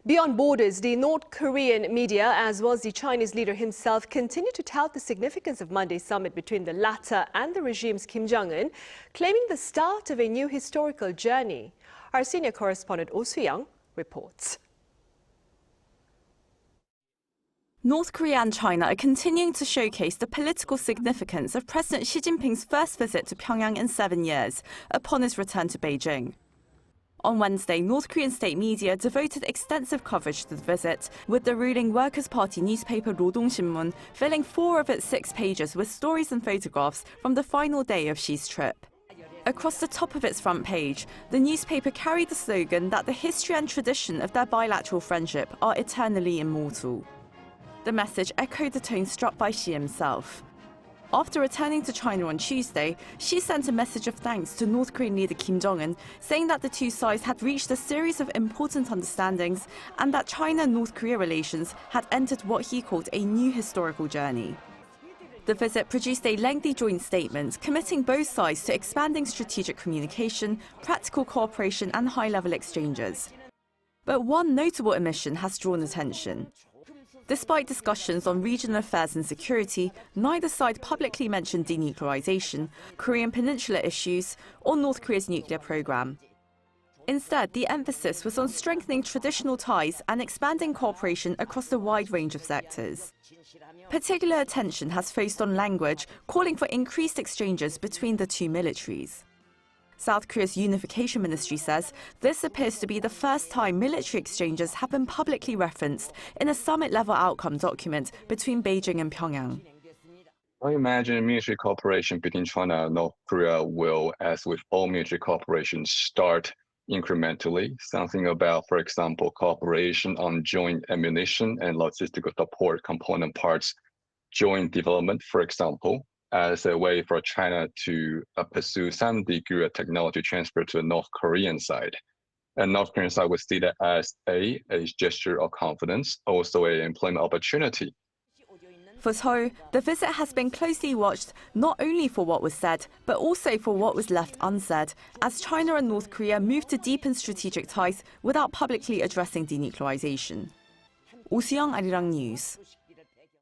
Beyond borders, the North Korean media, as well as the Chinese leader himself, continue to tout the significance of Monday's summit between the latter and the regime's Kim Jong-un, claiming the start of a new historical journey. Our senior correspondent Oh Soo-young reports. North Korea and China are continuing to showcase the political significance of President Xi Jinping's first visit to Pyongyang in 7 years, upon his return to Beijing. On Wednesday, North Korean state media devoted extensive coverage to the visit, with the ruling Workers' Party newspaper Rodong Sinmun filling 4 of its 6 pages with stories and photographs from the final day of Xi's trip. Across the top of its front page, the newspaper carried the slogan that the history and tradition of their bilateral friendship are eternally immortal. The message echoed the tone struck by Xi himself. After returning to China on Tuesday, Xi sent a message of thanks to North Korean leader Kim Jong-un, saying that the two sides had reached a series of important understandings and that China-North Korea relations had entered what he called a new historical journey. The visit produced a lengthy joint statement committing both sides to expanding strategic communication, practical cooperation and high-level exchanges. But one notable omission has drawn attention. Despite discussions on regional affairs and security, neither side publicly mentioned denuclearization, Korean Peninsula issues, or North Korea's nuclear program. Instead, the emphasis was on strengthening traditional ties and expanding cooperation across a wide range of sectors. Particular attention has focused on language, calling for increased exchanges between the two militaries. South Korea's Unification Ministry says this appears to be the first time military exchanges have been publicly referenced in a summit-level outcome document between Beijing and Pyongyang. I imagine military cooperation between China and North Korea will, as with all military cooperation, start incrementally. Something about, for example, cooperation on joint ammunition and logistical support component parts, joint development, for example, as a way for China to pursue some degree of technology transfer to the North Korean side. And North Korean side would see that as a gesture of confidence, also an employment opportunity. For Seoul, the visit has been closely watched not only for what was said, but also for what was left unsaid, as China and North Korea move to deepen strategic ties without publicly addressing denuclearization. Oh Soo-young, Arirang News.